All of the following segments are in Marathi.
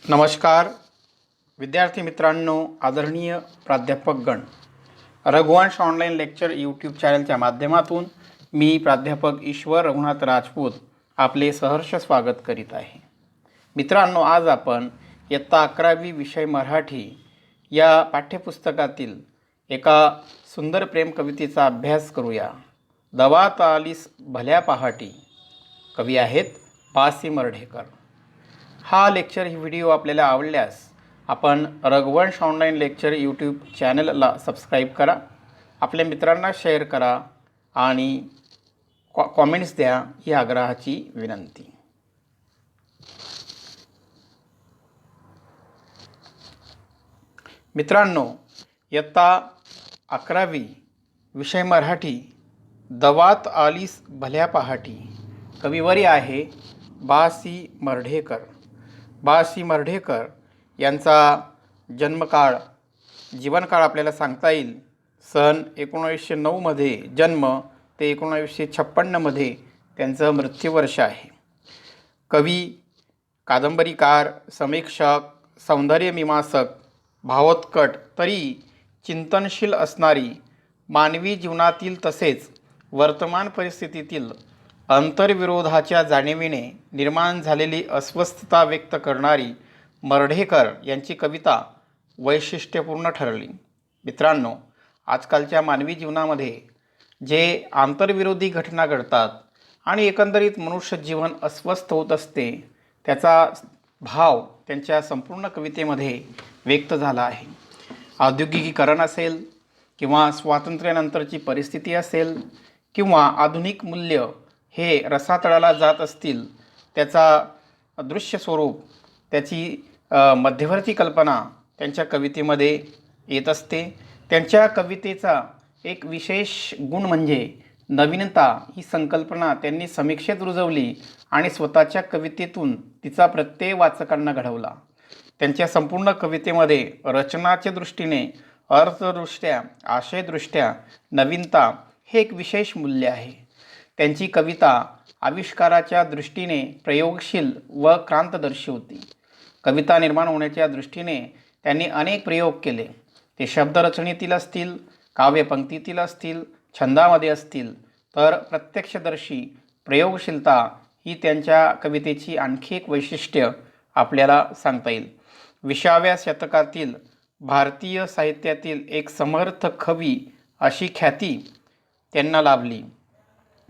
नमस्कार विद्यार्थी मित्रांनो, आदरणीय प्राध्यापकगण. रघुवंश ऑनलाईन लेक्चर यूट्यूब चॅनलच्या माध्यमातून मी प्राध्यापक ईश्वर रघुनाथ राजपूत आपले सहर्ष स्वागत करीत आहे. मित्रांनो, आज आपण इयत्ता 11वी विषय मराठी या पाठ्यपुस्तकातील एका सुंदर प्रेम कवितेचा अभ्यास करूया. दवात आलीस भल्या पहाटी. कवी आहेत बासी मर्ढेकर. हा लेक्चर ही व्हिडिओ आपल्याला आवडल्यास आपण रघुवंश ऑनलाईन लेक्चर यूट्यूब चॅनलला सबस्क्राईब करा, आपल्या मित्रांना शेअर करा आणि कॉमेंट्स द्या ही आग्रहाची विनंती. मित्रांनो, इयत्ता 11वी विषय मराठी दवात आलीस भल्या पहाटी. कविवरी आहे बासी मर्ढेकर. बासी मर्ढेकर यांचा जन्मकाळ जीवनकाळ आपल्याला सांगता येईल. सन 1909 जन्म ते 1956 त्यांचं मृत्यूवर्ष आहे. कवी, कादंबरीकार, समीक्षक, सौंदर्यमीमांसक, भावोत्कट तरी चिंतनशील असणारी, मानवी जीवनातील तसेच वर्तमान परिस्थितीतील अंतर्विरोधाच्या जाणीवीने निर्माण झालेली अस्वस्थता व्यक्त करणारी मर्ढेकर यांची कविता वैशिष्ट्यपूर्ण ठरली. मित्रांनो, आजकालच्या मानवी जीवनामध्ये जे आंतरविरोधी घटना घडतात आणि एकंदरीत मनुष्य जीवन अस्वस्थ होत असते, त्याचा भाव त्यांच्या संपूर्ण कवितेमध्ये व्यक्त झाला आहे. औद्योगिकीकरण असेल किंवा स्वातंत्र्यानंतरची परिस्थिती असेल किंवा आधुनिक मूल्य हे रसातळाला जात असतील, त्याचा दृश्य स्वरूप, त्याची मध्यवर्ती कल्पना त्यांच्या कवितेमध्ये येत असते. त्यांच्या कवितेचा एक विशेष गुण म्हणजे नवीनता ही संकल्पना त्यांनी समीक्षेत रुजवली आणि स्वतःच्या कवितेतून तिचा प्रत्यय वाचकांना घडवला. त्यांच्या संपूर्ण कवितेमध्ये रचनाच्या दृष्टीने, अर्थदृष्ट्या, आशयदृष्ट्या नवीनता हे एक विशेष मूल्य आहे. त्यांची कविता आविष्काराच्या दृष्टीने प्रयोगशील व क्रांतदर्शी होती. कविता निर्माण होण्याच्या दृष्टीने त्यांनी अनेक प्रयोग केले. ते शब्दरचनेतील असतील, काव्यपंक्तीतील असतील, छंदामध्ये असतील, तर प्रत्यक्षदर्शी प्रयोगशीलता ही त्यांच्या कवितेची आणखी एक वैशिष्ट्य आपल्याला सांगता येईल. 20व्या शतकातील भारतीय साहित्यातील एक समर्थ कवी अशी ख्याती त्यांना लाभली.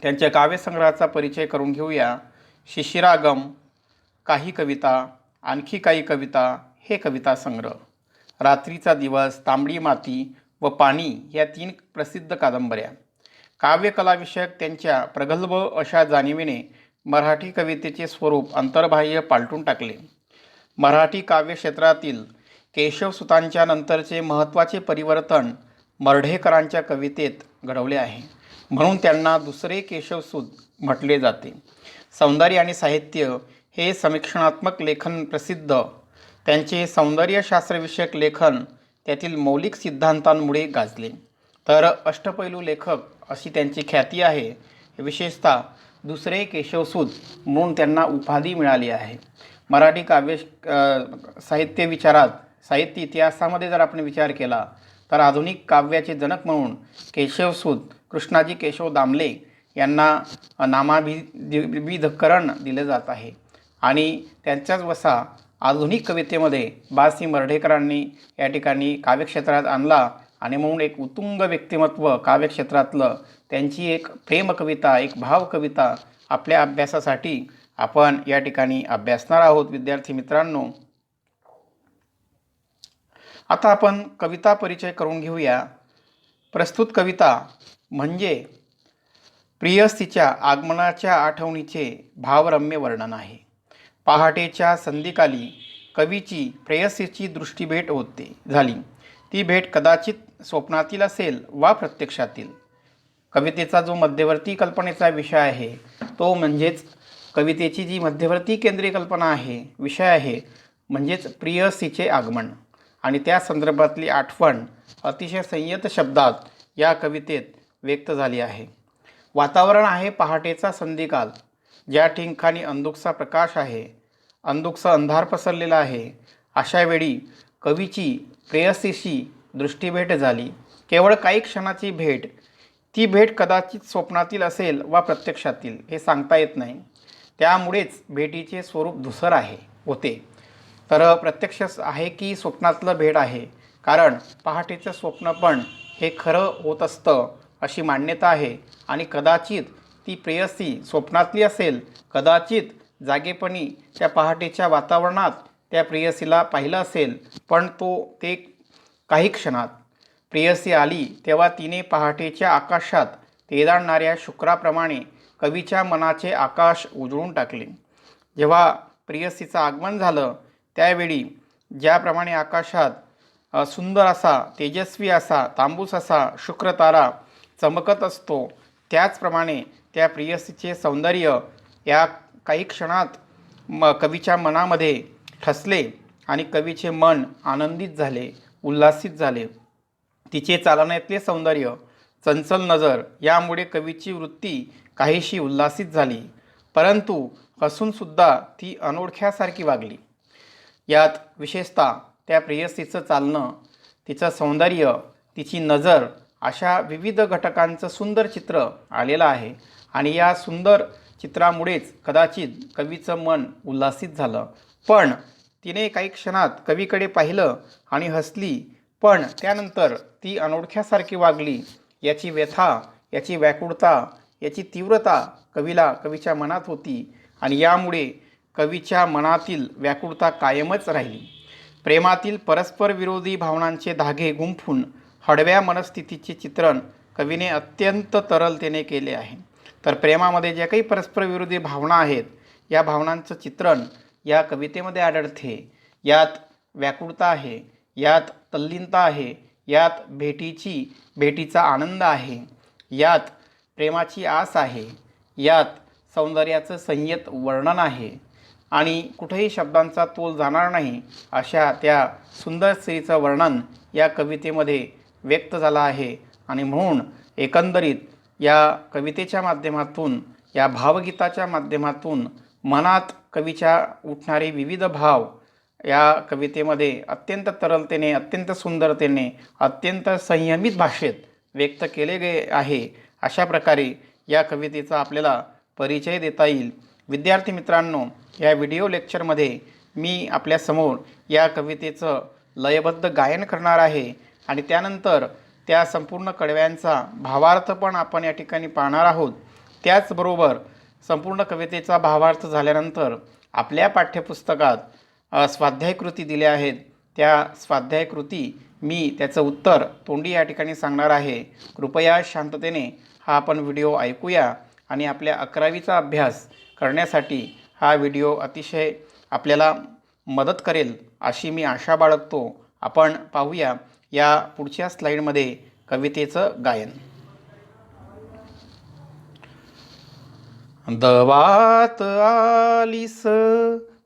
त्यांच्या काव्यसंग्रहाचा परिचय करून घेऊया. शिशिरागम, काही कविता, आणखी काही कविता हे कविता संग्रह, रात्रीचा दिवस, तांबडी माती व पाणी या 3 प्रसिद्ध कादंबऱ्या. काव्यकलाविषयक त्यांच्या प्रगल्भ अशा जाणीवीने मराठी कवितेचे स्वरूप अंतर्बाह्य पालटून टाकले. मराठी काव्यक्षेत्रातील केशवसुतांच्या नंतरचे महत्त्वाचे परिवर्तन मर्ढेकरांच्या कवितेत घडवले आहे. म्हणून त्यांना दुसरे केशवसूत म्हटले जाते. सौंदर्य आणि साहित्य हे समीक्षणात्मक लेखन प्रसिद्ध. त्यांचे सौंदर्यशास्त्रविषयक लेखन त्यातील मौलिक सिद्धांतांमुळे गाजले. तर अष्टपैलू लेखक अशी त्यांची ख्याती आहे. विशेषतः दुसरे केशवसूत म्हणून त्यांना उपाधी मिळाली आहे. मराठी काव्य साहित्य विचारात, साहित्य इतिहासामध्ये जर आपण विचार केला तर आधुनिक काव्याचे जनक म्हणून केशवसूत कृष्णाजी केशव दामले यांना नामाभिधकरण दिले जात आहे. आणि त्यांच्याच वसा आधुनिक कवितेमध्ये बासी मर्ढेकरांनी या ठिकाणी काव्यक्षेत्रात आणला आणि म्हणून एक उत्तुंग व्यक्तिमत्व काव्यक्षेत्रातलं त्यांची एक प्रेमकविता, एक भावकविता आपल्या अभ्यासासाठी आपण या ठिकाणी अभ्यासणार आहोत. विद्यार्थी मित्रांनो, आता आपण कविता परिचय करून घेऊया. प्रस्तुत कविता म्हणजे प्रियसीच्या आगमनाच्या आठवणीचे भावरम्य वर्णन आहे. पहाटेच्या संध्याकाळी कवीची प्रेयसीची दृष्टीभेट झाली. ती भेट कदाचित स्वप्नातील असेल वा प्रत्यक्षातील. कवितेचा जो मध्यवर्ती कल्पनेचा विषय आहे तो म्हणजेच कवितेची जी मध्यवर्ती केंद्रीय कल्पना आहे, विषय आहे, म्हणजेच प्रियसीचे आगमन आणि त्या संदर्भातली आठवण अतिशय संयत शब्दात या कवितेत व्यक्त झाली आहे. वातावरण आहे पहाटेचा संधिकाल, ज्या ठिकाणी अंधुकसा प्रकाश आहे अंधुकसा अंधार पसरलेला आहे. अशा वेळी कवीची प्रेयसीशी दृष्टीभेट झाली. केवळ काही क्षणाची भेट. ती भेट कदाचित स्वप्नातील असेल वा प्रत्यक्षातील हे सांगता येत नाही. त्यामुळेच भेटीचे स्वरूप धूसर होते. तर प्रत्यक्ष आहे की स्वप्नातलं भेट आहे. कारण पहाटेचं स्वप्न पण हे खरं होत असतं अशी मान्यता आहे. आणि कदाचित ती प्रेयसी स्वप्नातली असेल, कदाचित जागेपणी त्या पहाटेच्या वातावरणात त्या प्रेयसीला पाहिलं असेल, पण ते काही क्षणात प्रेयसी आली तेव्हा तिने पहाटेच्या आकाशात तेजाळणाऱ्या शुक्राप्रमाणे कवीच्या मनाचे आकाश उजळून टाकले. जेव्हा प्रेयसीचं आगमन झालं त्यावेळी ज्याप्रमाणे आकाशात सुंदर असा, तेजस्वी असा, तांबूस असा शुक्रतारा चमकत असतो, त्याचप्रमाणे त्या प्रेयसीचे सौंदर्य या काही क्षणात कवीच्या मनामध्ये ठसले आणि कवीचे मन आनंदित झाले, उल्हासित झाले. तिचे चालण्यातले सौंदर्य, चंचल नजर यामुळे कवीची वृत्ती काहीशी उल्हासित झाली. परंतु हसूनसुद्धा ती अनोळख्यासारखी वागली. यात विशेषतः त्या प्रेयसीचं चालणं, तिचं सौंदर्य, तिची नजर अशा विविध घटकांचं सुंदर चित्र आलेलं आहे. आणि या सुंदर चित्रामुळेच कदाचित कवीचं मन उल्हासित झालं. पण तिने काही क्षणात कवीकडे पाहिलं आणि हसली, पण त्यानंतर ती अनोळख्यासारखी वागली. याची व्यथा, याची व्याकुळता, याची तीव्रता कवीच्या मनात होती आणि यामुळे कवीच्या मनातील व्याकुळता कायमच राहिली. प्रेमातील परस्पर विरोधी भावनांचे धागे गुंफून हळव्या मनस्थितीचे चित्रण कवीने अत्यंत तरलतेने केले आहे. तर प्रेमामध्ये ज्या काही परस्पर विरोधी भावना आहेत, या भावनांचं चित्रण या कवितेमध्ये आढळते. यात व्याकुळता आहे, यात तल्लीनता आहे, यात भेटीचा आनंद आहे, यात प्रेमाची आस आहे, यात सौंदर्याचं संयत वर्णन आहे आणि कुठेही शब्दांचा तोल जाणार नाही अशा त्या सुंदर स्त्रीचं वर्णन या कवितेमध्ये व्यक्त झालं आहे. आणि म्हणून एकंदरीत या कवितेच्या माध्यमातून, या भावगीताच्या माध्यमातून मनात कवीच्या उठणारे विविध भाव या कवितेमध्ये अत्यंत तरलतेने, अत्यंत सुंदरतेने, अत्यंत संयमित भाषेत व्यक्त केले गेले आहे. अशा प्रकारे या कवितेचा आपल्याला परिचय देता येईल. विद्यार्थी मित्रांनो, या व्हिडिओ लेक्चरमध्ये मी आपल्यासमोर या कवितेचं लयबद्ध गायन करणार आहे आणि त्यानंतर त्या संपूर्ण कडव्यांचा भावार्थ पण आपण या ठिकाणी पाहणार आहोत. त्याचबरोबर संपूर्ण कवितेचा भावार्थ झाल्यानंतर आपल्या पाठ्यपुस्तकात स्वाध्यायकृती दिल्या आहेत. त्या स्वाध्यायकृती मी त्याचं उत्तर तोंडी या ठिकाणी सांगणार आहे. कृपया शांततेने हा आपण व्हिडिओ ऐकूया आणि आपल्या 11वीचा अभ्यास करण्यासाठी हा व्हिडिओ अतिशय आपल्याला मदत करेल अशी मी आशा बाळगतो. आपण पाहूया या पुढच्या स्लाईडमध्ये कवितेचं गायन. दवात आलीस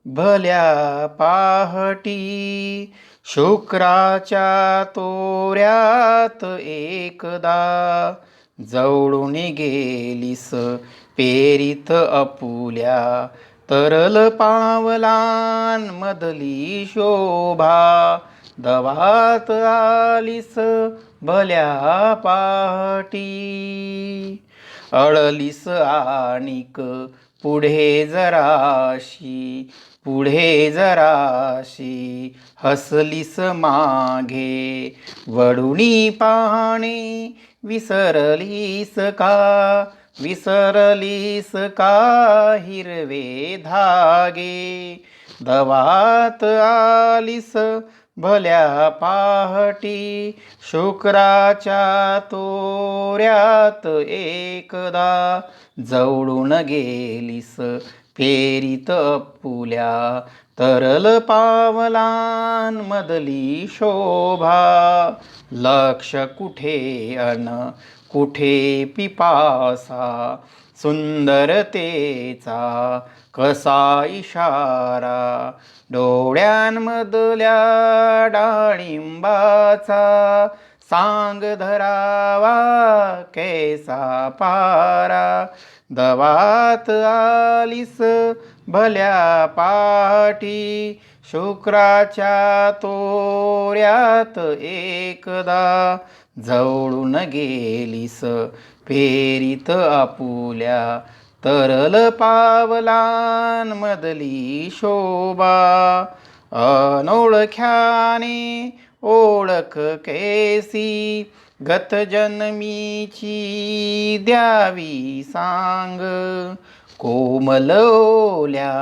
भल्या पाहटी, शुक्राच्या तोऱ्यात एकदा, जवळून गेलीस पेरीत अपुल्या, तरल पावलान मधली शोभा. दवात आलीस भल्या पाहटी, अळलीस आणिक पुढे जराशी, हसलीस मागे, वडुनी पाहणे विसरलीस का हिरवे धागे. दवात आलीस भल्या पाहटी, शुक्राच्या तोऱ्यात एकदा, जवळून गेलीस पेरीत अपुल्या, तरल पावलान मधली शोभा. लक्ष कुठे अन कुठे पिपासा, सुंदरतेचा कसा इशारा, डोळ्यांमधल्या डाळिंबाचा, सांग धरावा कैसा पारा. दवात आलीस भल्या पाटी शुक्राच्या तोऱ्यात एकदा जवळून गेलीस पेरीत आपुल्या तरल पावलांमधली शोभा अनोळख्याने ओळख कैसी गत जन्मीची द्यावी सांग कोमल ओल्या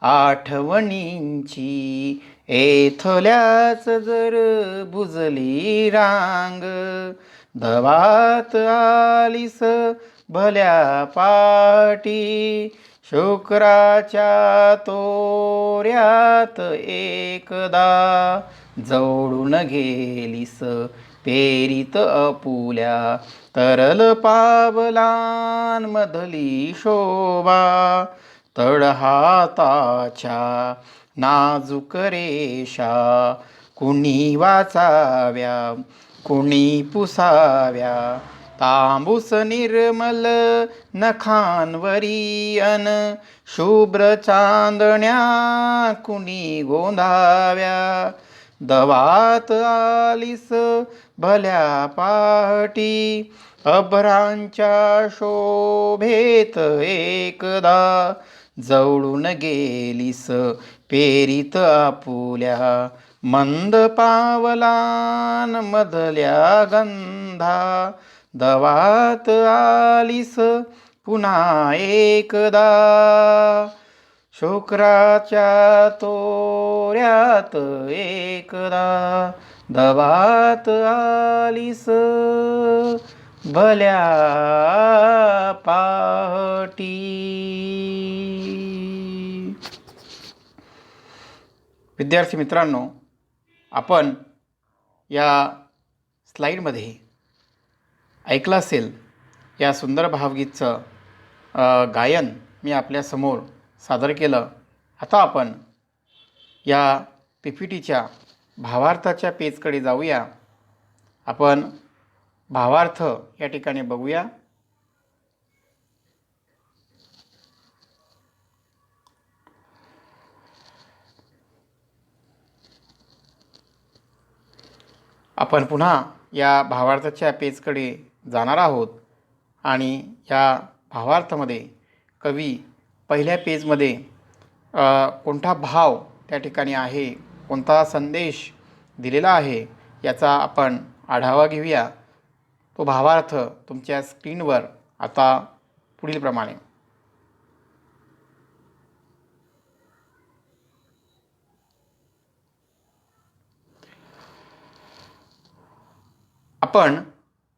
आठवणींची एथल्याच जर बुजली रांग दवात आलीस भल्या पाटी शुक्राच्या तोऱ्यात एकदा जवळून गेलीस पेरीत आपुल्या तरल पावलांमधली शोभा तळहाताच्या नाजूक रेषा कुणी वाचाव्या कुणी पुसाव्या तांबूस निर्मल नखांवरी अन शुभ्र चांदण्या कुणी गोंधाव्या दवात आलीस भल्या पाटी अभ्रांच्या शोभेत एकदा जवळून गेलीस पेरीत आपुल्या मंद पावलांमधल्या गंधा दवात आलीस पुन्हा एकदा शुक्राच्या तोऱ्यात एकदा दवात आलीस भल्या पाटी. विद्यार्थी मित्रांनो, आपण या स्लाईडमध्ये ऐकलं असेल या सुंदर भावगीतचं गायन मी आपल्यासमोर सादर केलं. आता आपण या PPTच्या भावार्थाच्या पेजकडे जाऊया. आपण भावार्थ या ठिकाणी बघूया. आपण पुन्हा या भावार्थाच्या पेजकडे जाणार आहोत आणि या भावार्थामध्ये कवी पहिल्या पेजमध्ये कोणता भाव त्या ठिकाणी आहे, कोणता संदेश दिलेला आहे याचा आपण आढावा घेऊया. तो भावार्थ तुमच्या स्क्रीनवर आता पुढील प्रमाणे. आपण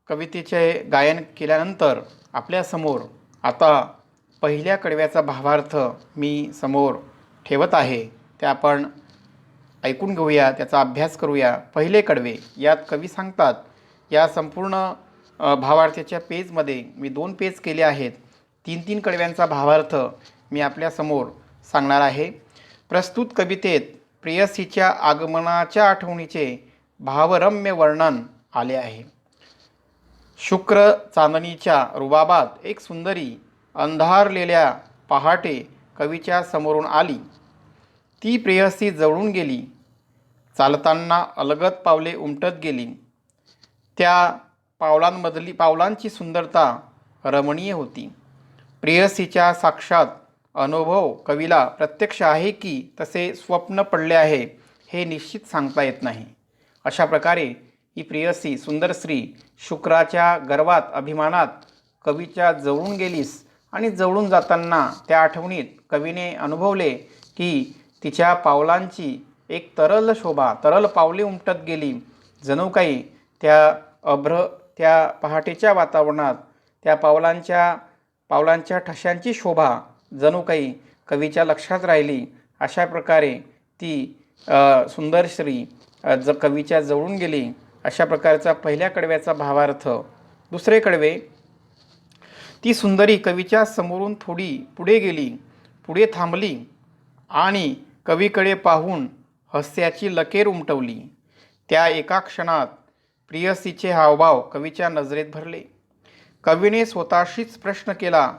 कवितेचे गायन केल्यानंतर आपल्यासमोर आता पहिल्या कडव्याचा भावार्थ मी समोर ठेवत आहे. ते आपण ऐकून घेऊया, त्याचा अभ्यास करूया. पहिले कडवे यात कवी सांगतात, या संपूर्ण भावार्थाच्या पेजमध्ये मी 2 पेज केले आहेत. 3-3 कडव्यांचा भावार्थ मी आपल्यासमोर सांगणार आहे. प्रस्तुत कवितेत प्रेयसीच्या आगमनाच्या आठवणीचे भावरम्य वर्णन आले आहे. शुक्र चांदणीच्या रुबाबात एक सुंदरी अंधारलेल्या पहाटे कवीच्या समोरून आली. ती प्रेयसी जवळून गेली. चालताना अलगद पावले उमटत गेली. त्या पावलांची सुंदरता रमणीय होती. प्रेयसीच्या साक्षात अनुभव कवीला प्रत्यक्ष आहे की तसे स्वप्न पडले आहे हे निश्चित सांगता येत नाही. अशा प्रकारे ही प्रेयसी सुंदर स्त्री शुक्राच्या गर्वात अभिमानात कवीच्या जवळून गेलीस आणि जवळून जाताना त्या आठवणीत कवीने अनुभवले की तिच्या पावलांची एक तरल शोभा, तरल पावले उमटत गेली. जणू काही त्या पहाटेच्या वातावरणात त्या पावलांच्या ठशांची शोभा जणू काही कवीच्या लक्षात राहिली. अशा प्रकारे ती सुंदर स्त्री कवीच्या जवळून गेली. अशा प्रकारचा पहिल्या कडव्याचा भावार्थ. दुसरे कडवे, ती सुंदरी कवीच्या समोरून थोडी पुढे गेली, पुढे थांबली आणि कवीकडे पाहून हास्याची लकेर उमटवली. त्या एका क्षणात प्रेयसीचे हावभाव कवीच्या नजरेत भरले. कवीने स्वतःशीच प्रश्न केला,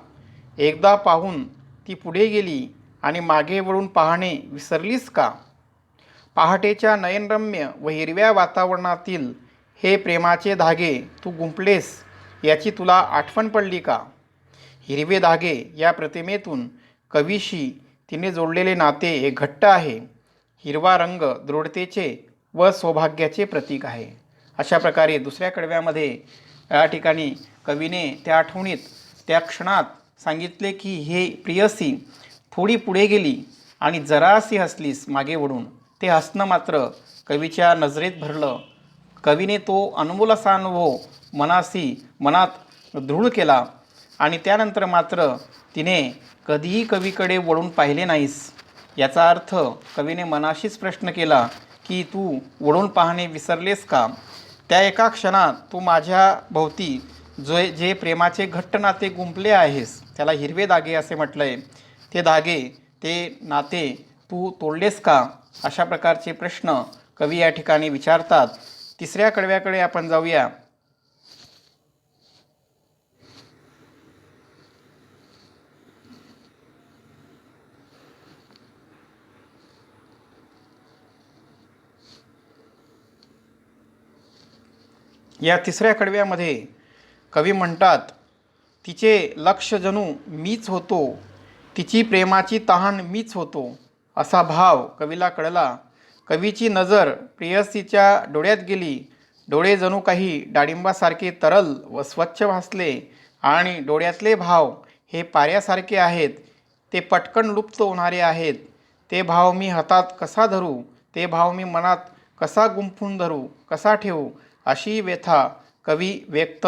एकदा पाहून ती पुढे गेली आणि मागे वळून पाहणे विसरलीस का? पहाटेच्या नयनरम्य व हिरव्या वातावरणातील हे प्रेमाचे धागे तू गुंफलेस याची तुला आठवण पडली का? हिरवे धागे या प्रतिमेतून कवीशी तिने जोडलेले नाते हे घट्ट आहे. हिरवा रंग दृढतेचे व सौभाग्याचे प्रतीक आहे. अशा प्रकारे दुसऱ्या कडव्यामध्ये या ठिकाणी कवीने त्या आठवणीत त्या क्षणात सांगितले की हे प्रियसी थोडी पुढे गेली आणि जरासी हसलीस मागे वळून. ते हसणं मात्र कवीच्या नजरेत भरलं. कवीने तो अनमोल असा अनुभव मनात दृढ केला आणि त्यानंतर मात्र तिने कधीही कवीकडे वळून पाहिले नाहीस. याचा अर्थ कवीने मनाशीच प्रश्न केला की तू वळून पाहणे विसरलेस का? त्या एका क्षणात तू माझ्या भोवती जे प्रेमाचे घट्ट नाते गुंफले आहेस त्याला हिरवे धागे असे म्हटलंय. ते धागे, ते नाते तू तोडलेस का? अशा प्रकारचे प्रश्न कवी या ठिकाणी विचारतात. तिसऱ्या कडव्याकडे आपण जाऊया. या तिसऱ्या कडव्यामध्ये कवी म्हणतात, तिचे लक्ष जणू मीच होतो, तिची प्रेमाची तहान मीच होतो. असा भाव कवीला कळला. कवीची नजर प्रेयसीच्या डोळ्यात गेली. डोळे जणू काही डाळिंबासारखे तरल व स्वच्छ भासले आणि डोळ्यातले भाव हे पाऱ्यासारखे आहेत. ते पटकन लुप्त होणारे आहेत. ते भाव मी हातात कसा धरू? ते भाव मी मनात कसा गुंफून धरू? कसा ठेवू? अशी व्यथा कवी व्यक्त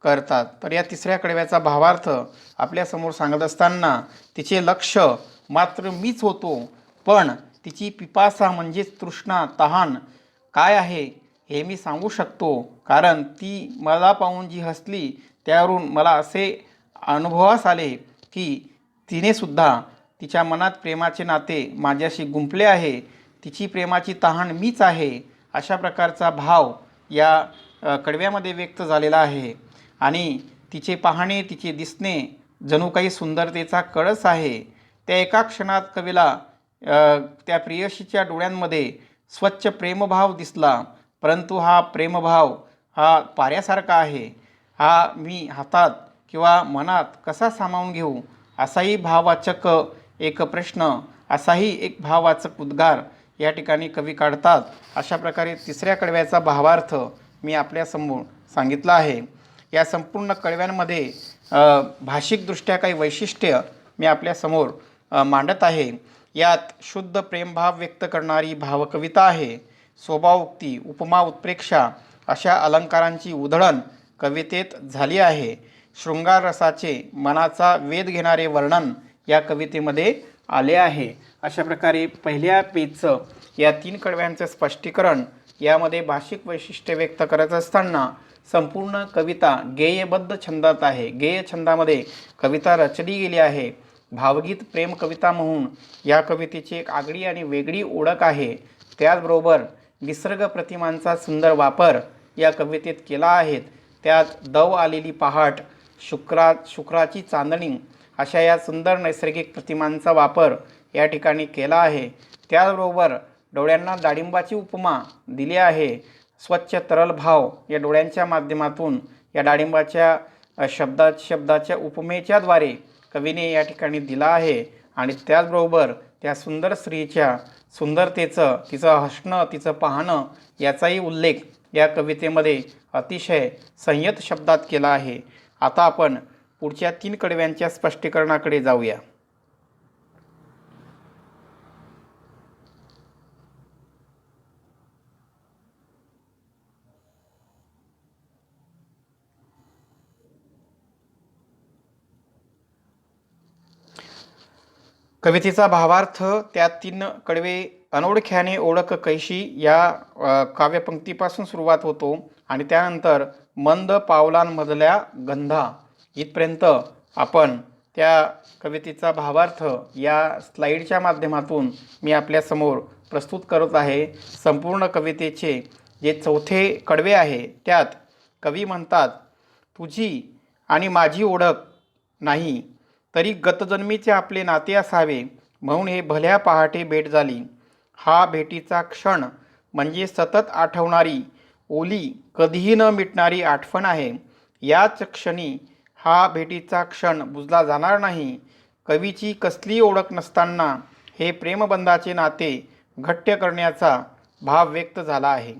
करतात. तर या तिसऱ्या कडव्याचा भावार्थ आपल्यासमोर सांगत असताना तिचे लक्ष मात्र मीच होतो, पण तिची पिपासा म्हणजेच तृष्णा, तहान काय आहे हे मी सांगू शकतो, कारण ती मला पाहून जी हसली त्यावरून मला असे अनुभवास आले की तिने सुद्धा तिच्या मनात प्रेमाचे नाते माझ्याशी गुंफले आहे. तिची प्रेमाची तहान मीच आहे. अशा प्रकारचा भाव या कडव्यामध्ये व्यक्त झालेला आहे. आणि तिचे पाहणे, तिचे दिसणे जणू काही सुंदरतेचा कळस आहे. त्या एका क्षणात कवीला त्या प्रेयसीच्या डोळ्यांमध्ये स्वच्छ प्रेमभाव दिसला. परंतु हा प्रेमभाव हा पाऱ्यासारखा आहे. हा मी हातात किंवा मनात कसा सामावून घेऊ? असाही भाववाचक एक प्रश्न, असाही एक भाववाचक उद्गार या ठिकाणी कवी काढतात. अशा प्रकारे तिसऱ्या कडव्याचा भावार्थ मी आपल्यासमोर सांगितला आहे. या संपूर्ण कडव्यांमध्ये भाषिकदृष्ट्या काही वैशिष्ट्य मी आपल्यासमोर मांडत आहे. यात शुद्ध प्रेमभाव व्यक्त करणारी भावकविता आहे. स्वभावोक्ती, उपमा, उत्प्रेक्षा अशा अलंकारांची उधळण कवितेत झाली आहे. शृंगार रसाचे मनाचा वेध घेणारे वर्णन या कवितेमध्ये आले आहे. अशा प्रकारे पहिल्या पेजचं या 3 कडव्यांचं स्पष्टीकरण यामध्ये भाषिक वैशिष्ट्य व्यक्त करत असताना संपूर्ण कविता गेयबद्ध छंदात आहे. गेय छंदामध्ये कविता रचली गेली आहे. भावगीत प्रेम कविता म्हणून या कवितेची एक आगळी आणि वेगळी ओळख आहे. त्याचबरोबर निसर्ग प्रतिमांचा सुंदर वापर या कवितेत केला आहे. त्यात दव आलेली पहाट, शुक्राची चांदणी अशा या सुंदर नैसर्गिक प्रतिमांचा वापर या ठिकाणी केला आहे. त्याचबरोबर डोळ्यांना डाळिंबाची उपमा दिली आहे. स्वच्छ तरल भाव या डोळ्यांच्या माध्यमातून या डाळिंबाच्या शब्दाच्या उपमेच्या द्वारे कवीने या ठिकाणी दिला आहे. आणि त्याचबरोबर त्या सुंदर स्त्रीच्या सुंदरतेचं, तिचं हसणं, तिचं पाहणं याचाही उल्लेख या कवितेमध्ये अतिशय संयत शब्दात केला आहे. आता आपण पुढच्या 3 कडव्यांच्या स्पष्टीकरणाकडे जाऊया. कवितेचा भावार्थ त्या 3 कडवे अनोळख्याने ओळख कैशी या काव्यपंक्तीपासून सुरुवात होतो आणि त्यानंतर मंद पावलांमधल्या गंधा इथपर्यंत आपण त्या कवितेचा भावार्थ या स्लाईडच्या माध्यमातून मी आपल्यासमोर प्रस्तुत करत आहे. संपूर्ण कवितेचे जे 4 कडवे आहे त्यात कवी म्हणतात, तुझी आणि माझी ओळख नाही तरी गतजन्मीचे आपले नाते असावे. म्हणून हे भल्या पहाटे भेट झाली. हा भेटीचा क्षण म्हणजे सतत आठवणारी, ओली, कधीही न मिटणारी आठवण आहे. याच क्षणी हा भेटीचा क्षण बुजला जाणार नाही. कवीची कसली ओळख नसताना हे प्रेमबंधाचे नाते घट्ट करण्याचा भाव व्यक्त झाला आहे.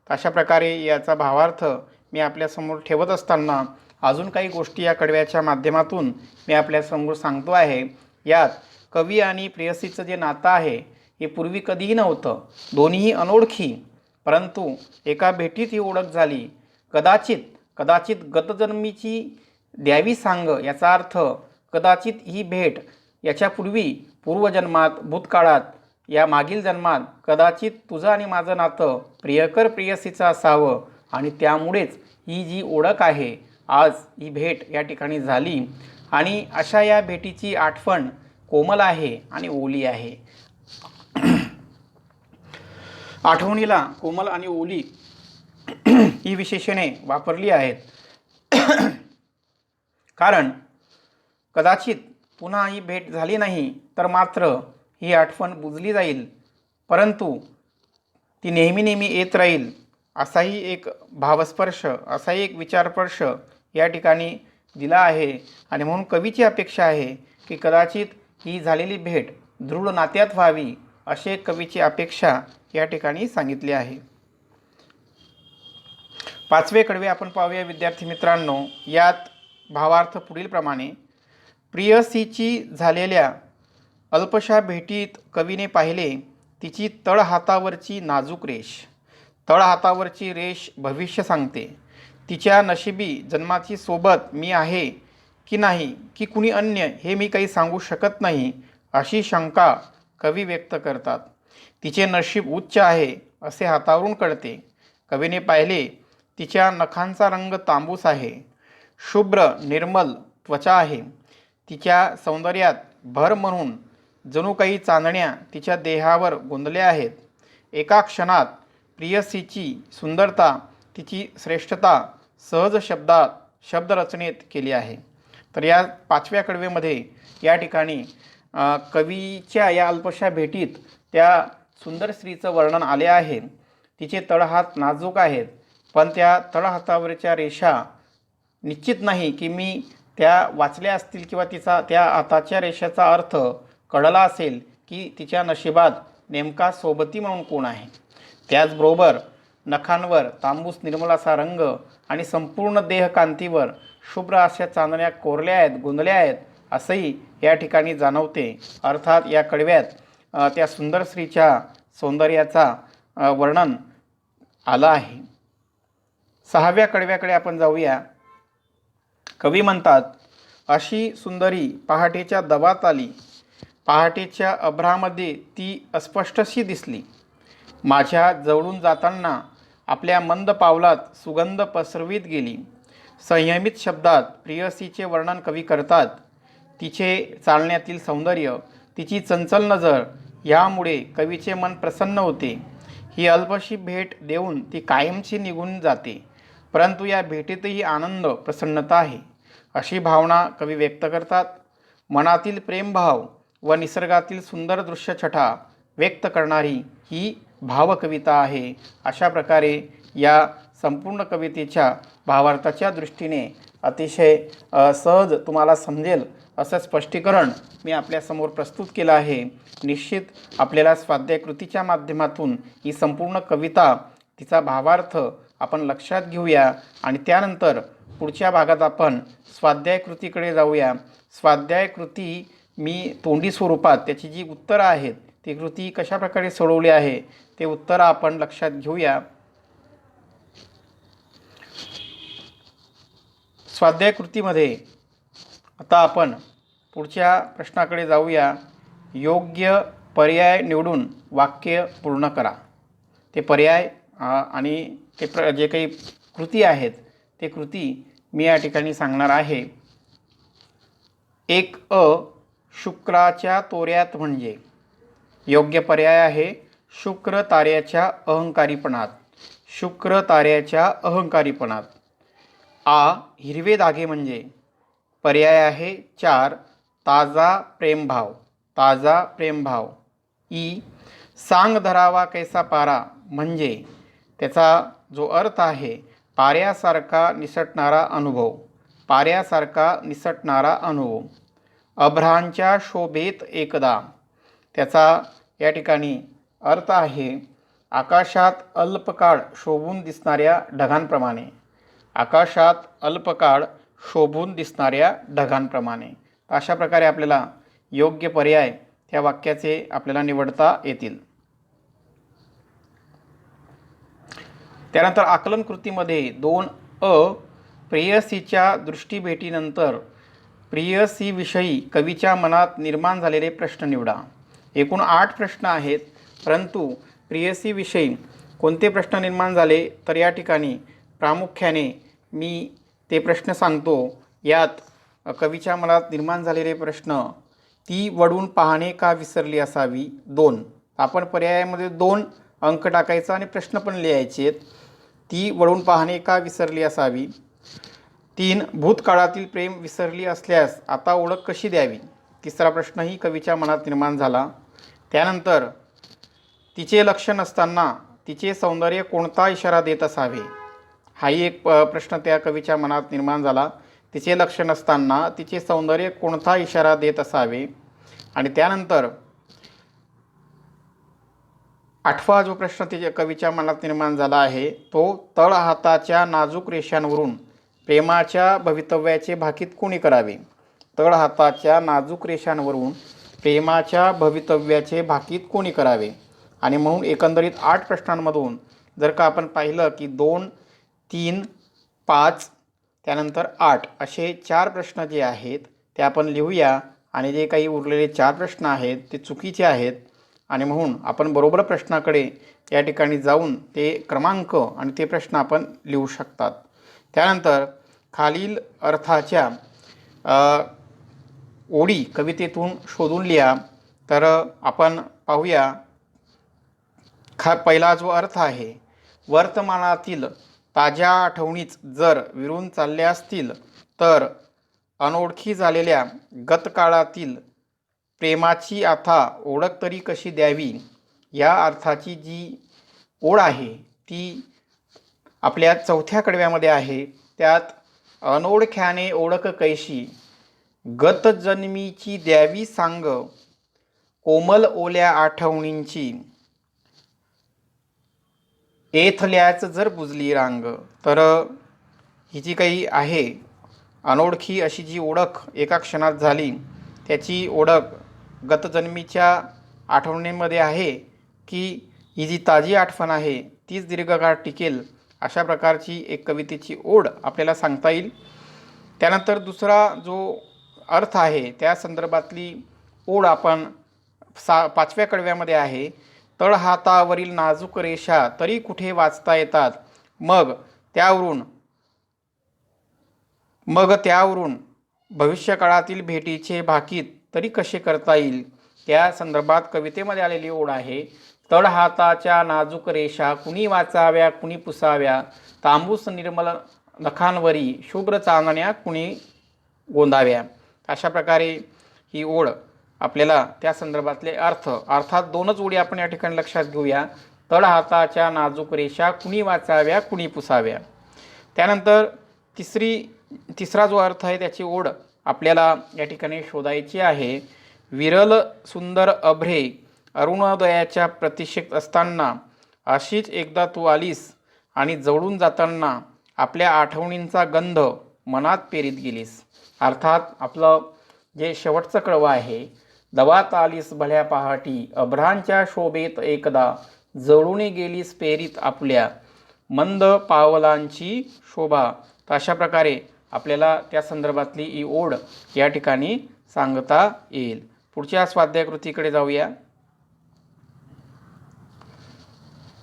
अशा प्रकारे याचा भावार्थ मी आपल्यासमोर ठेवत असताना अजून काही गोष्टी या कडव्याच्या माध्यमातून मी आपल्यासमोर सांगतो आहे. यात कवी आणि प्रेयसीचं जे नातं आहे हे पूर्वी कधीही नव्हतं. दोन्हीही अनोळखी, परंतु एका भेटीत ही ओळख झाली. कदाचित गतजन्मीची द्यावी सांग, याचा अर्थ कदाचित ही भेट याच्यापूर्वी पूर्वजन्मात, भूतकाळात, या मागील जन्मात कदाचित तुझं आणि माझं नातं प्रियकर प्रेयसीचं असावं आणि त्यामुळेच ही जी ओळख आहे, आज ही भेट या ठिकाणी झाली. आणि अशा या भेटीची आठवण कोमल आहे आणि ओली आहे. आठवणीला कोमल आणि ओली ही विशेषणे वापरली आहेत. कारण कदाचित पुन्हा ही भेट झाली नाही तर मात्र ही आठवण बुजली जाईल, परंतु ती नेहमी नेहमी येत राहील, असाही एक भावस्पर्श, असाही एक विचारस्पर्श या ठिकाणी दिला आहे. आणि म्हणून कवीची अपेक्षा आहे की कदाचित ही झालेली भेट दृढ नात्यात व्हावी, अशी एक कवीची अपेक्षा या ठिकाणी सांगितली आहे. 5वे कडवे आपण पाहूया विद्यार्थी मित्रांनो. यात भावार्थ पुढील प्रमाणे. प्रियसीची झालेल्या अल्पशा भेटीत कवीने पाहिले तिची तळहातावरची नाजूक रेष. तळहातावरची रेष भविष्य सांगते. तिच्या नशिबी जन्माची सोबत मी आहे की नाही, की कुणी अन्य, हे मी काही सांगू शकत नाही, अशी शंका कवी व्यक्त करतात. तिचे नशीब उच्च आहे असे हातावरून कळते. कवीने पाहिले तिच्या नखांचा रंग तांबूस आहे. शुभ्र निर्मल त्वचा आहे. तिच्या सौंदर्यात भर म्हणून जणू काही चांदण्या तिच्या देहावर गोंदल्या आहेत. एका क्षणात प्रियसीची सुंदरता, तिची श्रेष्ठता सहज शब्दरचनेत केली आहे. तर या 5व्या कडवेमध्ये या ठिकाणी कवीच्या या अल्पशा भेटीत त्या सुंदर स्त्रीचं वर्णन आले आहे. तिचे तळहात नाजूक आहेत, पण त्या तळहातावरच्या रेषा निश्चित नाही की मी त्या वाचल्या असतील किंवा त्या हाताच्या रेषेचा अर्थ कळला असेल की तिच्या नशिबात नेमका सोबती म्हणून कोण आहे. त्याचबरोबर नखांवर तांबूस निर्मल असा रंग आणि संपूर्ण देहकांतीवर शुभ्र अशा चांदण्या कोरल्या आहेत, गोंधल्या आहेत, असंही या ठिकाणी जाणवते. अर्थात या कडव्यात त्या सुंदर स्त्रीच्या सौंदर्याचा वर्णन आलं आहे. 6व्या कडव्याकडे आपण जाऊया. कवी म्हणतात, अशी सुंदरी पहाटेच्या दबात आली. पहाटेच्या अभ्रामध्ये ती अस्पष्टशी दिसली. माझ्या जवळून जाताना आपल्या मंद पावलात सुगंध पसरवीत गेली. संयमित शब्दात प्रियसीचे वर्णन कवी करतात. तिचे चालण्यातील सौंदर्य, तिची चंचल नजर यामुळे कवीचे मन प्रसन्न होते. ही अल्पशी भेट देऊन ती कायमची निघून जाते, परंतु या भेटीतही आनंद, प्रसन्नता आहे, अशी भावना कवी व्यक्त करतात. मनातील प्रेमभाव व निसर्गातील सुंदर दृश्यछटा व्यक्त करणारी ही भावकविता आहे. अशा प्रकारे या संपूर्ण कवितेच्या भावार्थाच्या दृष्टीने अतिशय सहज तुम्हाला समजेल असं स्पष्टीकरण मी आपल्यासमोर प्रस्तुत केलं आहे. निश्चित आपल्याला स्वाध्याय कृतीच्या माध्यमातून ही संपूर्ण कविता, तिचा भावार्थ आपण लक्षात घेऊया आणि त्यानंतर पुढच्या भागात आपण स्वाध्याय कृतीकडे जाऊया. स्वाध्याय कृती मी तोंडी स्वरूपात त्याची जी उत्तरं आहेत, ती कृती कशा प्रकारे सोडवली आहे ते उत्तरं आपण लक्षात घेऊया. स्वाध्याय कृतीमध्ये आता आपण पुढच्या प्रश्नाकडे जाऊया. योग्य पर्याय निवडून वाक्य पूर्ण करा. ते पर्याय आणि ते जे काही कृती आहेत ते कृती मी या ठिकाणी सांगणार आहे. 1 शुक्राच्या तोऱ्यात म्हणजे योग्य पर्याय आहे शुक्र ताऱ्याच्या अहंकारीपणात. शुक्र ताऱ्याच्या अहंकारीपणात. हिरवे धागे म्हणजे पर्याय आहे 4 ताजा प्रेमभाव. ताजा प्रेमभाव. ई सांग धरावा कैसा पारा म्हणजे त्याचा जो अर्थ आहे पाऱ्यासारखा निसटणारा अनुभव. पाऱ्यासारखा निसटणारा अनुभव. अभ्रांच्या शोभेत एकदा त्याचा या ठिकाणी अर्थ आहे आकाशात अल्पकाळ शोभून दिसणाऱ्या ढगांप्रमाणे. आकाशात अल्पकाळ शोभून दिसणाऱ्या ढगांप्रमाणे. अशा प्रकारे आपल्याला योग्य पर्याय त्या वाक्याचे आपल्याला निवडता येतील. त्यानंतर आकलन कृतीमध्ये 2 प्रेयसीच्या दृष्टीभेटीनंतर प्रेयसीविषयी कवीच्या मनात निर्माण झालेले प्रश्न निवडा. एकूण 8 प्रश्न आहेत, परंतु प्रेयसीविषयी कोणते प्रश्न निर्माण झाले तर या ठिकाणी प्रामुख्याने मी ते प्रश्न सांगतो. यात कवीच्या मनात निर्माण झालेले प्रश्न, ती वळून पाहणे का विसरली असावी 2. आपण पर्यायामध्ये 2 अंक टाकायचा आणि प्रश्न पण लिहायचे. ती वळून पाहणे का विसरली असावी. 3 भूतकाळातील प्रेम विसरली असल्यास आता ओळख कशी द्यावी. तिसरा प्रश्नही कवीच्या मनात निर्माण झाला. त्यानंतर तिचे लक्ष नसताना तिचे सौंदर्य कोणता इशारा देत असावे. हाही एक प्रश्न त्या कवीच्या मनात निर्माण झाला. तिचे लक्ष नसताना तिचे सौंदर्य कोणता इशारा देत असावे. आणि त्यानंतर 8वा जो प्रश्न तिच्या कवीच्या मनात निर्माण झाला आहे तो तळहाताच्या नाजूक रेषांवरून प्रेमाच्या भवितव्याचे भाकीत कोणी करावे. तळहाताच्या नाजूक रेषांवरून प्रेमाच्या भवितव्याचे भाकीत कोणी करावे. आणि म्हणून एकंदरीत 8 प्रश्नांमधून जर का आपण पाहिलं की 2, 3, 5 त्यानंतर 8 असे 4 प्रश्न जे आहेत ते आपण लिहूया. आणि जे काही उरलेले 4 प्रश्न आहेत ते चुकीचे आहेत. आणि म्हणून आपण बरोबर प्रश्नाकडे या ठिकाणी जाऊन ते क्रमांक आणि ते प्रश्न आपण लिहू शकतात. त्यानंतर खालील अर्थाच्या ओळी कवितेतून शोधून लिहा. तर आपण पाहूया. पहिला जो अर्थ आहे, वर्तमानातील ताज्या आठवणीच जर विरून चालल्या असतील तर अनोळखी झालेल्या गतकाळातील प्रेमाची आता ओळख तरी कशी द्यावी. या अर्थाची जी ओळ आहे ती आपल्या 4थ्या कडव्यामध्ये आहे. त्यात अनोळख्याने ओळख कैशी, गत जन्मीची द्यावी सांग, कोमल ओल्या आठवणींची, एथल्याच जर बुजली रांग. तर ही जी काही आहे अनोळखी अशी जी ओळख एका क्षणात झाली त्याची ओळख गतजन्मीच्या आठवणींमध्ये आहे की ही जी ताजी आठवण आहे तीच दीर्घकाळ टिकेल. अशा प्रकारची एक कवितेची ओढ आपल्याला सांगता येईल. त्यानंतर दुसरा जो अर्थ आहे त्या संदर्भातली ओढ आपण 5व्या कडव्यामध्ये आहे. तळहातावरील नाजूक रेषा तरी कुठे वाचता येतात, मग त्यावरून भविष्यकाळातील भेटीचे भाकीत तरी कसे करता येईल. त्या संदर्भात कवितेमध्ये आलेली ओढ आहे. तळहाताच्या नाजूक रेषा कुणी वाचाव्या कुणी पुसाव्या, तांबूस निर्मल नखांवरी शुभ्र चांदण्या कुणी गोंदाव्या. अशा प्रकारे ही ओढ आपल्याला त्या संदर्भातले अर्थात 2च ओळी आपण या ठिकाणी लक्षात घेऊया. तळहाताच्या नाजूक रेषा कुणी वाचाव्या कुणी पुसाव्या. त्यानंतर तिसरा जो अर्थ आहे त्याची ओढ आपल्याला या ठिकाणी शोधायची आहे. विरल सुंदर अभ्रे अरुणोदयाच्या प्रतीक्षेत असताना अशीच एकदा तू आलीस आणि जवळून जाताना आपल्या आठवणींचा गंध मनात पेरीत गेलीस. अर्थात आपलं जे शेवटचं कडवं आहे, दवात आलीस भल्या पहाटी अभ्रांच्या शोभेत एकदा, जवळून गेलीस पेरीत आपल्या मंद पावलांची शोभा. तर अशा प्रकारे आपल्याला त्या संदर्भातली ही ओढ या ठिकाणी सांगता येईल. पुढच्या स्वाध्यायकृतीकडे जाऊया.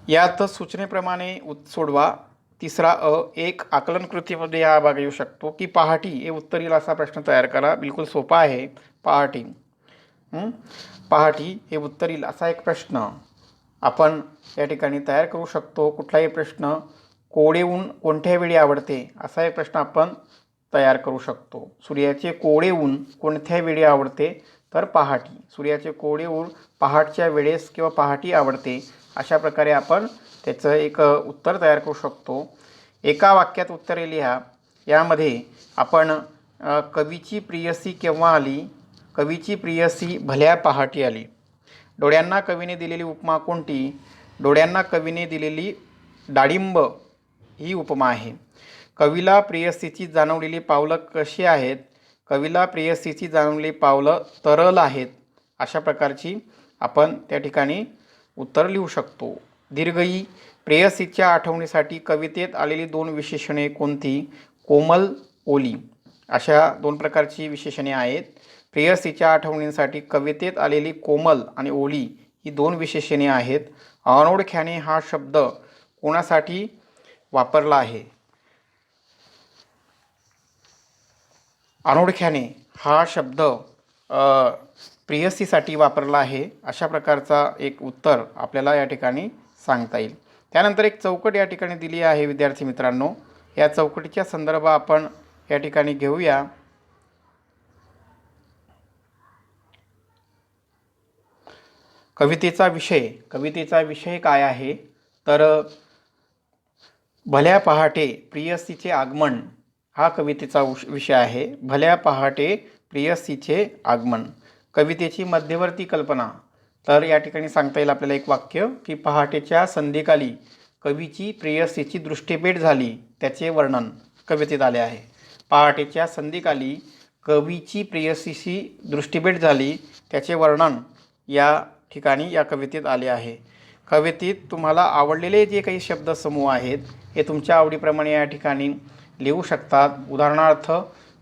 यात सूचनेप्रमाणे सोडवा. तिसरा एक आकलन कृतीमध्ये हा भाग येऊ शकतो की पहाटी हे उत्तर येईल असा प्रश्न तयार करा. बिलकुल सोपा आहे. पहाटी हे उत्तर येईल असा एक प्रश्न आपण या ठिकाणी तयार करू शकतो. कुठलाही प्रश्न कोवळे ऊन कोणत्या वेळी आवडते असा एक प्रश्न आपण तयार करू शकतो. सूर्याचे कोवळे ऊन कोणत्या वेळी आवडते तर पहाटी. सूर्याचे कोवळे ऊर पहाटच्या वेळेस किंवा पहाटी आवडते. अशा प्रकारे आपण त्याचं एक उत्तर तयार करू शकतो. एका वाक्यात उत्तरे लिहा. यामध्ये आपण कवीची प्रियसी केव्हा आली? कवीची प्रियसी भल्या पहाटी आली. डोळ्यांना कवीने दिलेली उपमा कोणती? डोळ्यांना कवीने दिलेली डाळिंब ही उपमा आहे. कवीला प्रेयसीची जाणवलेली पावलं कशी आहेत? कवीला प्रेयसीची जाणवलेली पावलं तरल आहेत. अशा प्रकारची आपण त्या ठिकाणी उत्तर लिहू शकतो. दीर्घई. प्रेयसीच्या आठवणीसाठी कवितेत आलेली 2 विशेषणे कोणती? कोमल, ओली. अशा 2 प्रकारची विशेषणे आहेत. प्रेयसीच्या आठवणींसाठी कवितेत आलेली कोमल आणि ओली ही 2 विशेषणे आहेत. अनोळख्याने हा शब्द कोणासाठी वापरला आहे? अनोळख्याने हा शब्द प्रेयसीसाठी वापरला आहे. अशा प्रकारचा एक उत्तर आपल्याला या ठिकाणी सांगता येईल. त्यानंतर एक चौकट या ठिकाणी दिली आहे विद्यार्थी मित्रांनो. या चौकटीच्या संदर्भ आपण या ठिकाणी घेऊया. कवितेचा विषय काय आहे? तर भल्या पहाटे प्रियसीचे आगमन हा कवितेचा विषय आहे. भल्या पहाटे प्रियसीचे आगमन. कवितेची मध्यवर्ती कल्पना. तर या ठिकाणी सांगता येईल आपल्याला एक वाक्य की पहाटेच्या संध्याकाळी कवीची प्रेयसीची दृष्टीभेट झाली, त्याचे वर्णन कवितेत आले आहे. पहाटेच्या संध्याकाळी कवीची प्रेयसीशी दृष्टीभेट झाली, त्याचे वर्णन या ठिकाणी या कवितेत आले आहे. कवितेत तुम्हाला आवडलेले जे काही शब्दसमूह आहेत हे तुमच्या आवडीप्रमाणे या ठिकाणी लिहू शकतात. उदाहरणार्थ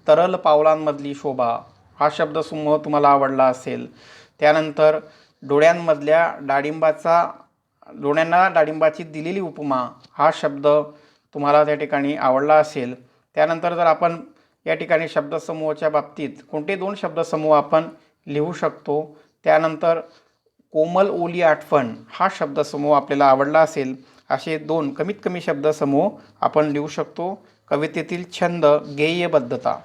तरल पावलांमधली शोभा हा शब्दसमूह तुम्हाला आवडला असेल. त्यानंतर डोळ्यांना डाळिंबाची दिलेली उपमा हा शब्द तुम्हाला त्या ठिकाणी आवडला असेल. त्यानंतर जर आपण या ठिकाणी शब्दसमूहाच्या बाबतीत कोणते 2 शब्दसमूह आपण लिहू शकतो? त्यानंतर कोमल ओली आठवण हा शब्दसमूह आपल्याला आवडला असेल. असे 2 कमीत कमी शब्दसमूह आपण लिहू शकतो. कवितेतील छंद, गेयबद्धता,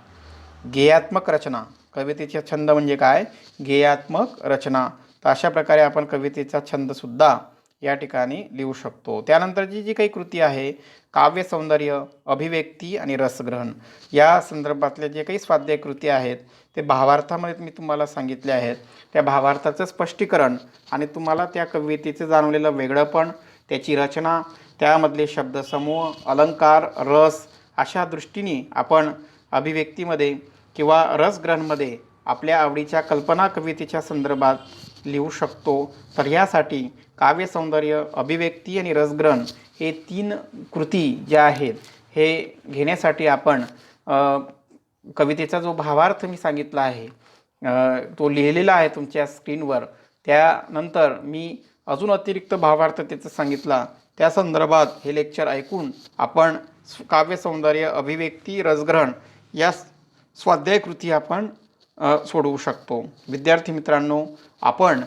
गेयात्मक रचना. कवितेचा छंद म्हणजे काय? गेयात्मक रचना. तर अशा प्रकारे आपण कवितेचा छंदसुद्धा या ठिकाणी लिहू शकतो. त्यानंतरची जी काही कृती आहे, काव्य सौंदर्य, अभिव्यक्ती आणि रसग्रहण या संदर्भातले जे काही स्वाध्याय कृती आहेत ते भावार्थामध्ये मी तुम्हाला सांगितले आहेत. त्या भावार्थाचं स्पष्टीकरण आणि तुम्हाला त्या कवितेचं जाणवलेलं वेगळंपण, त्याची रचना, त्यामधले शब्दसमूह, अलंकार, रस अशा दृष्टीने आपण अभिव्यक्तीमध्ये किंवा रसग्रहणमध्ये आपल्या आवडीच्या कल्पना कवितेच्या संदर्भात लिहू शकतो. तर यासाठी काव्य सौंदर्य, अभिव्यक्ती आणि रसग्रहण हे 3 कृती ज्या आहेत हे घेण्यासाठी आपण कवितेचा जो भावार्थ मी सांगितला आहे तो लिहिलेला आहे तुमच्या स्क्रीनवर. त्यानंतर मी अजून अतिरिक्त भावार्थ त्याचं सांगितला. त्या संदर्भात हे लेक्चर ऐकून आपण काव्य सौंदर्य, अभिव्यक्ती, रसग्रहण या स्वाध्याय कृती आपण सोडवू शकतो. विद्यार्थी मित्रांनो, आपण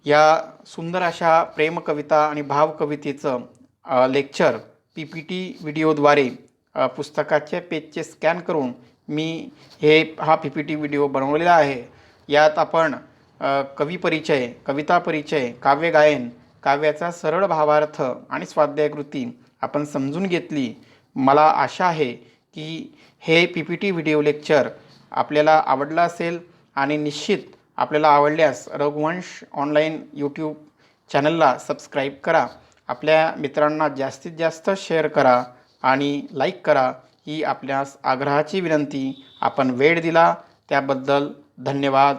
या सुंदर अशा प्रेमकविता आणि भावकवितेचं लेक्चर PPT व्हिडिओद्वारे पुस्तकाच्या पेजचे स्कॅन करून मी हा PPT व्हिडिओ बनवलेला आहे. यात आपण कवी परिचय, कविता परिचय, काव्य गायन, काव्याचा सरळ भावार्थ आणि स्वाध्यायकृती आपण समजून घेतली. मला आशा आहे की हे PPT व्हिडिओ लेक्चर आपल्याला आवडलं असेल आणि निश्चित आपल्याला आवडल्यास रघुवंश ऑनलाईन यूट्यूब चॅनलला सबस्क्राईब करा. आपल्या मित्रांना जास्तीत जास्त शेअर करा आणि लाईक करा ही आपल्यास आग्रहाची विनंती. आपण वेळ दिला त्याबद्दल धन्यवाद.